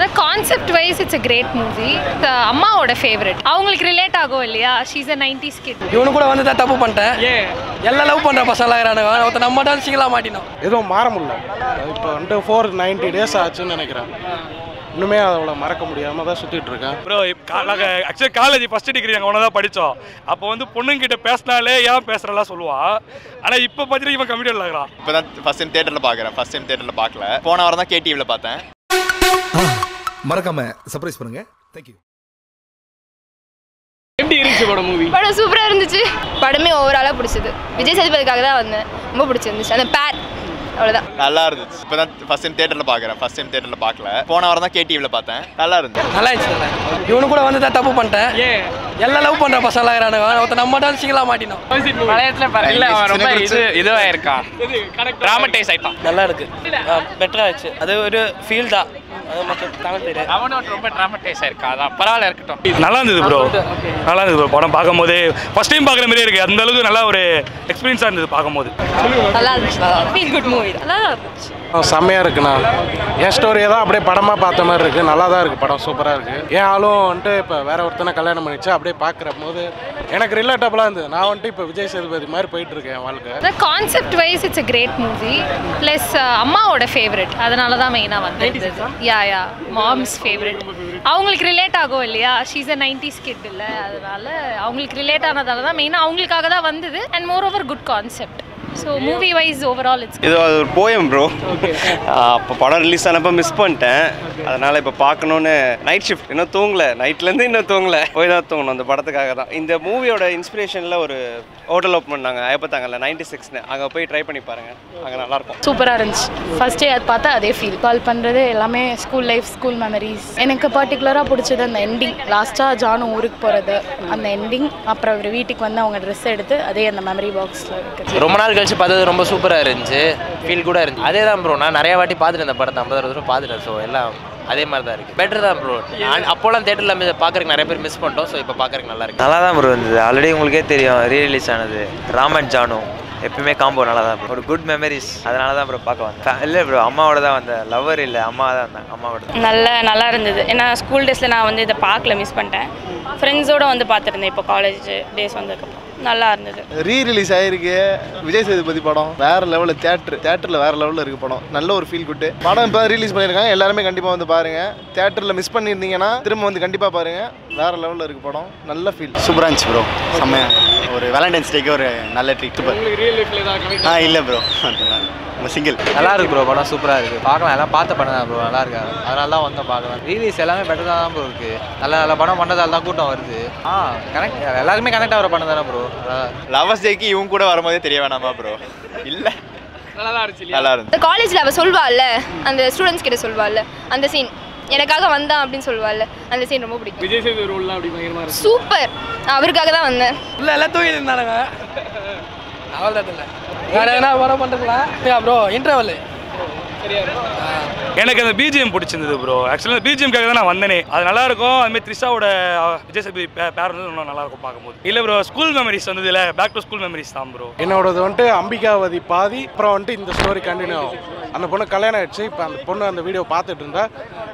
The concept wise it's a great movie. The அம்மாவோட favourite. அவங்களுக்கு relate ஆகும் இல்லையா? She's a 90s kid. இவனு கூட வந்து தப்பு பண்ணிட்டேன். எல்லாம் லவ் பண்ற பசங்களா இருக்கானுங்க. ஒருத்த நம்ம தான் சிங்கிளா மாட்டினோம். எதுவும் மாற முடியல. இப்போ வந்து 490 days ஆச்சுன்னு நினைக்கிறேன். இன்னுமே அவ்வளோ மறக்க முடியாமல் தான் சுற்றிட்டு இருக்கேன். ப்ரோ நாங்கள் ஆக்சுவலி காலேஜ் ஃபஸ்ட் டிகிரி நாங்கள் ஒன்றா தான் படித்தோம். அப்போ வந்து பொண்ணுங்கிட்ட பேசினாலே ஏன் பேசுகிறலாம் சொல்லுவான். ஆனால் இப்போ பார்த்தீங்கன்னா இவன் கம்மிட்டியில் இருக்கிறான். இப்போ தான் ஃபஸ்ட் டைம் தேட்டரில் பார்க்குறேன். ஃபஸ்ட் டைம் தேட்டரில் பார்க்கல. போன வாரம் தான் கேடிவியில் பார்த்தேன். மறக்காம சர்ப்ரைஸ் பண்ணுங்க. தேங்க்யூ. எப்படி இருந்துச்சு படம் மூவி? படம் சூப்பராக இருந்துச்சு. படமே ஓவராலாக பிடிச்சது. விஜய் சேதுபதிக்காக தான் வந்தேன். ரொம்ப பிடிச்சிருந்துச்சு அந்த பேர். அவ்வளோதான். நல்லா இருந்துச்சு. இப்போ தான் ஃபஸ்ட் டைம் தேட்டரில் பார்க்குறேன். ஃபஸ்ட் டைம் தேட்டரில் பார்க்கல. போன வாரம் தான் கேடிவியில் பார்த்தேன். நல்லா இருந்துச்சு. நல்லா இருந்துச்சு. இவனு கூட வந்து தப்பு பண்ணிட்டேன். எல்லாம் லவ் பண்ற பசங்களா இருக்கானுங்க. ஒருத்த நம்ம தான் சிங்கிளா மாட்டினோம். பழையத்துல இல்ல அவன் ரொம்ப இதுவா இருக்கான். டிராமடைஸ் ஆயிட்டான். நல்லா இருக்கு. பெட்டரா ஆச்சு. அது ஒரு ஃபீல் தான். அது மட்டும் தமிழ் தெரியாது. அவனோட ரொம்ப டிராமடைஸ் ஆயிருக்கா. அதான் பரவாயில்ல இருக்கட்டும். நல்லா இருந்தது ப்ரோ. நல்லா இருந்தது ப்ரோ. படம் பார்க்கும்போது ஃபஸ்ட் டைம் பார்க்குற மாதிரியே இருக்குது. அந்த அளவுக்கு நல்லா ஒரு எக்ஸ்பீரியன்ஸாக இருந்தது பார்க்கும்போது. நல்லா இருந்துச்சு. Feel good movie. நல்லா இருந்துச்சு. செம்மையாக இருக்குண்ணா. என் ஸ்டோரியை தான் அப்படியே படமாக பார்த்த மாதிரி இருக்குது. நல்லா தான் இருக்குது. படம் சூப்பராக இருக்குது. என் ஆளும் வந்துட்டு இப்போ வேற ஒருத்தனை கல்யாணம் பண்ணிச்சு. அப்படியே பார்க்குற போது எனக்கு ரிலேட்டபுளாக இருந்தது. நான் வந்துட்டு இப்போ விஜய் சேதுபதி மாதிரி போயிட்டு இருக்கேன் என் வாழ்க்கை. The concept wise it's a great movie. Plus அம்மாவோட ஃபேவரட். அதனால தான் மெயினாக வந்தது. யா மாம்ஸ் ஃபேவரட். அவங்களுக்கு ரிலேட் ஆகும் இல்லையா? She's a 90s kid இல்லை, அதனால அவங்களுக்கு ரிலேட் ஆனதால தான் மெயினாக அவங்களுக்காக தான் வந்தது. And more over good concept. So movie wise overall it's இது ஒரு போயம் ப்ரோ. அப்போ படம் ரிலீஸ் ஆனப்போ மிஸ் பண்ணிட்டேன். அதனால் இப்போ பார்க்கணுன்னு நைட் ஷிஃப்ட் இன்னும் தூங்கலை. நைட்லேருந்து இன்னும் தூங்கலை. போய் தான் தூங்கணும் அந்த படத்துக்காக தான். இந்த மூவியோட இன்ஸ்பிரேஷனில் ஒரு ஹோட்டல் ஓப்பன் பண்ணாங்க ஐப்பத்தாங்கல்ல 96ன்னு. அங்கே போய் ட்ரை பண்ணி பாருங்கள். அங்கே நல்லாயிருக்கும். சூப்பராக இருந்துச்சு. ஃபஸ்ட்டே அது பார்த்தா அதே ஃபீல். கால் பண்ணுறது எல்லாமே ஸ்கூல் லைஃப், ஸ்கூல் மெமரிஸ். எனக்கு பர்டிகுலராக பிடிச்சது அந்த எண்டிங். லாஸ்ட்டாக ஜானு ஊருக்கு போகிறது அந்த எண்டிங். அப்புறம் அவர் வீட்டுக்கு வந்து அவங்க ட்ரெஸ் எடுத்து அதே அந்த மெமரி பாக்ஸில் இருக்குது. ரொம்ப நாள் கழிச்சு பார்த்தது ரொம்ப சூப்பராக இருந்துச்சு. ஃபீல் கூட இருந்துச்சு. அதே தான் ப்ரோ. நான் நிறைய வாட்டி பார்த்துட்டு இந்த படத்தை 50 தடவை பார்த்துட்டேன். ஸோ எல்லாம் அதே மாதிரி தான் இருக்குது. பெட்டர் தான் ப்ரோ. அப்போலாம் தேட்டரில் பார்க்குறதுக்கு நிறைய பேர் மிஸ் பண்ணிட்டோம். ஸோ இப்போ பார்க்குறதுக்கு நல்லா இருக்குது. நல்லா தான் ப்ரோ இருந்தது. ஆல்ரெடி உங்களுக்கே தெரியும் ரீரிலீஸ் ஆனது. ராம் அண்ட் ஜானு எப்பயுமே காம்போ நல்லா தான். ஒரு குட் மெமரிஸ். அதனால தான் ப்ரோ பார்க்க வந்தேன். இல்லை ப்ரோ அம்மாவோட தான் வந்தேன். லவ்வர் இல்லை, அம்மா தான் வந்தேன். அம்மாவோட நல்லா இருந்தது. ஏன்னா ஸ்கூல் டேஸில் நான் வந்து இதை பார்க்கல, மிஸ் பண்ணிட்டேன். ஃப்ரெண்ட்ஸோடு வந்து பார்த்துருந்தேன். இப்போ காலேஜ் டேஸ் வந்ததுக்கப்புறம் நல்லா இருந்தது. ரீரிலீஸ் ஆகிருக்கு விஜய் சேதுபதி படம். வேறு லெவலில் தேட்டரில் வேறு லெவலில் இருக்குது படம். நல்ல ஒரு ஃபீல் குட்டு படம். இப்போ ரிலீஸ் பண்ணியிருக்காங்க. எல்லாருமே கண்டிப்பாக வந்து பாருங்கள். தேட்டரில் மிஸ் பண்ணியிருந்தீங்கன்னா திரும்ப வந்து கண்டிப்பாக பாருங்கள். வேறு லெவலில் இருக்குது படம். நல்ல ஃபீல். சூப்பராக இருந்துச்சு ப்ரோ. செம்மையாக ஒரு வேலண்டைன்ஸ் டேக்கு ஒரு நல்ல ட்ரீட். இல்லை ப்ரோ சிங்கிள். நல்லா இருக்கு ப்ரோ. படம் சூப்பராக இருக்குது. பார்க்கலாம். எல்லாம் பார்த்த படம் தான் ப்ரோ. நல்லா இருக்கு. அதனால தான் வந்து பார்க்கலாம். ரீலீஸ் எல்லாமே பெட்டராக தான் ப்ரோ இருக்குது. நல்ல படம் பண்ணதால தான் கூட்டம் வருது. கனெக்ட் எல்லாருமே கனெக்ட் ஆகிற படம் தானே ப்ரோ. லவர்ஸ் டேக்கு இவங்க கூட வரும்போதே தெரிய வேணாமா ப்ரோ? இல்லை நல்லா இருந்துச்சு. காலேஜில் அவள் சொல்வாள்ல, அந்த ஸ்டூடெண்ட்ஸ் கிட்ட சொல்வாள்ல அந்த சீன், எனக்காக வந்தான் அப்படின்னு சொல்லுவாள்ல, அந்த சீன் ரொம்ப பிடிக்கும். விஜய் சேது ரோல்லாம் அப்படி பயங்கரமாக இருக்கு. சூப்பர். அவருக்காக தான் வந்தேன். இல்லை எல்லாம் தூங்கி இருந்தானுங்க. அவள் தான் இல்லை. வேற எதனா வர பண்ணுறீங்களா ப்ரோ? இன்டர்வல் எனக்கு அந்த பிஜிஎம் பிடிச்சிருந்தது ப்ரோ. ஆக்சுவலாக அந்த பிஜிஎம்காக தான் நான் வந்தேனே. அது நல்லா இருக்கும். அதுமாதிரி த்ரிஷாவோட விஜய் சேதுபதி பேர் வந்து இன்னும் நல்லா இருக்கும் பார்க்கும்போது. இல்லை ப்ரோ ஸ்கூல் மெமரிஸ் வந்தது இல்லை. பேக் டு ஸ்கூல் மெமரிஸ் தான் ப்ரோ. என்னோடது வந்துட்டு அம்பிகாவதி பாதி. அப்புறம் வந்துட்டு இந்த ஸ்டோரி கண்டினியூ ஆகும். அந்த பொண்ணு கல்யாணம் ஆயிடுச்சு. இப்போ அந்த பொண்ணு அந்த வீடியோ பார்த்துட்டு இருந்தா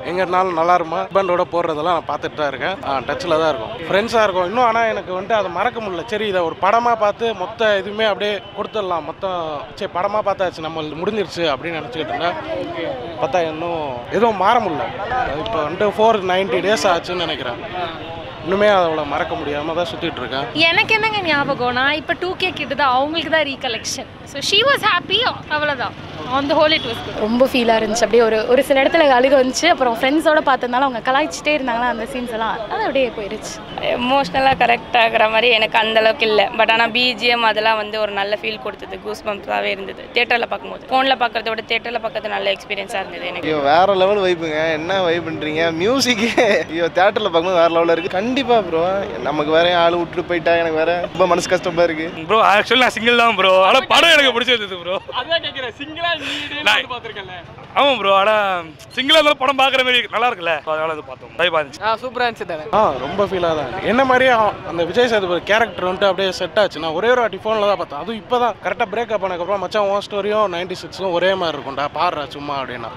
எங்கே இருந்தாலும் நல்லா இருக்குமா ஹஸ்பண்டோட போடுறதெல்லாம் நான் பார்த்துட்டு தான் இருக்கேன். டச்சில் தான் இருக்கும். ஃப்ரெண்ட்ஸாக இருக்கும் இன்னும். ஆனால் எனக்கு வந்துட்டு அதை மறக்க முடியல. சரி இதை ஒரு படமாக பார்த்து மொத்த இதுவுமே அப்படியே கொடுத்துடலாம். மொத்தம் சரி படமாக பார்த்தாச்சு, நம்ம முடிஞ்சிருச்சு அப்படின்னு நினச்சிக்கிட்டு இருந்தேன். பார்த்தா இன்னும் எதுவும் மாற முடியல. இப்போ வந்துட்டு 490 days ஆச்சுன்னு நினைக்கிறேன். இன்னுமே அவ்வளோ மறக்க முடியாமல் தான் சுற்றிட்டு இருக்கேன். எனக்கு என்னங்க ஞாபகம், நான் இப்போ 2K கிட்ட தான் அவங்களுக்கு தான் recollection. So she was happy. அவ்வளோதான். On the whole it was good. ரொம்ப ஃபீலாக இருந்துச்சு. அப்படியே ஒரு சில இடத்துல அழுக வந்துச்சு. அப்புறம் ஃப்ரெண்ட்ஸோடு பார்த்ததுனால அவங்க கலாய்ச்சிட்டே இருந்தாங்களா அந்த சீன்ஸ் எல்லாம். அது அப்படியே போயிடுச்சு. எமோஷ்னலாக கரெக்ட் ஆகிற மாதிரி எனக்கு அந்தளவுக்கு இல்லை. பட் ஆனால் பிஜிஎம் அதெல்லாம் வந்து ஒரு நல்ல ஃபீல் கொடுத்தது. கூஸ் பம்ப்ஸாகவே இருந்தது தேட்டரில் பார்க்கும்போது. ஃபோனில் பார்க்குறத விட தேட்டரில் பார்க்கறது நல்ல எக்ஸ்பீரியன்ஸாக இருந்தது எனக்கு. ஐயோ வேறு லெவல் வைப்புங்க. என்ன வைப் பண்ணுறீங்க மியூசிக்கு? ஐயோ தேட்டரில் பார்க்கும்போது வேறு லெவலில் இருக்குது. கண்டிப்பாக ப்ரோ. நமக்கு வேற ஆள் விட்டுட்டு போயிட்டா எனக்கு வேற ரொம்ப மனசு கஷ்டமாக இருக்குது ப்ரோ. ஆக்சுவலி நான் சிங்கிள் தான் ப்ரோ. ஆனால் படம் எனக்கு பிடிச்சிருந்தது ப்ரோ. அதான் கேட்குறேன். சிங்கிளாக ஆமாம் ப்ரோ, ஆனால் சிங்கிளாக இருந்தாலும் படம் பார்க்குற மாதிரி நல்லா இருக்குல்ல, அதனால அது பார்த்தோம். லைவாக இருந்துச்சு. சூப்பராக இருந்துச்சு தானே. ரொம்ப ஃபீலாக தான் என்ன மாதிரியே அந்த விஜய் சேதுபதி கேரக்டர் வந்துட்டு அப்படியே செட் ஆச்சு. நான் ஒரே ஒரு வாட்டி ஃபோனில் தான் பார்த்தேன். அதுவும் இப்போ தான் கரெக்டாக பிரேக்கப் பண்ணக்கப்புறம் மச்சான் உன் ஸ்டோரியும் 96ம் ஒரே மாதிரி இருக்கும்டா பாடுறா சும்மா அப்படின்னா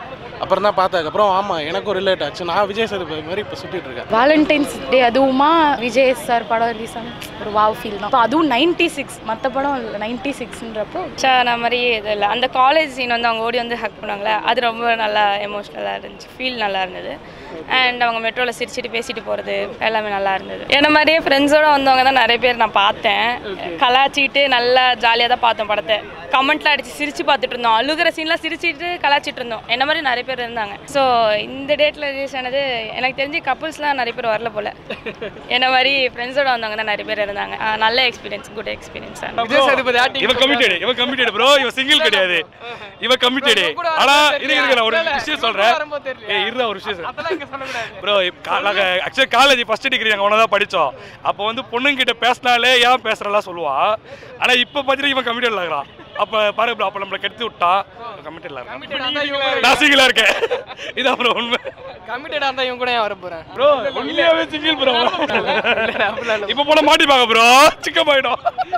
அப்புறம் தான் பார்த்ததுக்கப்புறம் ஆமாம் எனக்கும் ரிலேட் ஆச்சு. நான் விஜய் சேதுபதி மாதிரி இப்போ சுற்றிட்டு இருக்கேன். வேலண்டைன்ஸ் டே அதுவுமா விஜய் சார் படம் ரிலீஸ் ஆன ஒரு வாவ் ஃபீல் தான். அதுவும் 96 மற்ற படம் இல்லை 96ன்றப்போ நான் மாதிரி இது இல்லை. அந்த காலேஜ் சீன் வந்து அவங்க ஓடி வந்து ஹக் பண்ணாங்களே, அது ரொம்ப நல்லா எமோஷ்னலாக இருந்துச்சு. ஃபீல் நல்லா இருந்தது. அண்ட் அவங்க மெட்ரோவில் சிரிச்சிட்டு பேசிட்டு போகிறது எல்லாமே நல்லா இருந்தது. என்ன மாதிரியே ஃப்ரெண்ட்ஸோடு வந்தவங்க தான் நிறைய பேர் நான் பார்த்தேன். கலாச்சிட்டு நல்லா ஜாலியாக தான் பார்த்தோம் படத்தை. கமெண்ட்லாம் அடித்து சிரித்து பார்த்துட்டு இருந்தோம். அழுகிற சீன்லாம் சிரிச்சிட்டு கலாச்சிட்டு இருந்தோம். என்ன மாதிரி நிறைய பேர் இருந்தாங்க. ஸோ இந்த டேட்டில் ரிலீஸ் ஆனது எனக்கு தெரிஞ்சு கப்புள்ஸ்லாம் நிறைய பேர் வரல போல். என்ன மாதிரி ஃப்ரெண்ட்ஸோட வந்தவங்க தான் நிறைய பேர் இருந்தாங்க. நல்ல experience, good experience. Vijay Sethupathi இவன் கமிட்டட் ப்ரோ, இவன் சிங்கிள் கிடையாது, இவன் கமிட்டட். ஆனால் இருக்க நான் ஒரு விஷயம் சொல்கிறேன். ஒரு விஷயம் ப்ரோ, நாங்கள் ஆக்சுவலி காலேஜ் ஃபர்ஸ்ட் டிகிரி நாங்கள் ஒன்றா தான் படித்தோம். அப்போ வந்து பொண்ணுங்கிட்ட பேசினாலே ஏன் பேசுகிறலாம் சொல்லுவான். ஆனால் இப்போ பார்த்தீங்கன்னா இவன் கமிட்டட் ஆகிறான். அப்போ பாருங்க ப்ரோ, அப்போ நம்மளை கெடுத்து விட்டான். கமிட்டட் இருக்கேன், நான் சிங்கிளாக இருக்கேன். இதான் ப்ரோ உண்மை. கமிட்டடாக இருந்தால் இவங்க கூட வர போகிறேன் ப்ரோ. உண்மையாகவே சிங்கிள் ப்ரோ. இப்போ போல மாட்டிப்பாங்க ப்ரோ, சிக்கப் ஆகிடும்.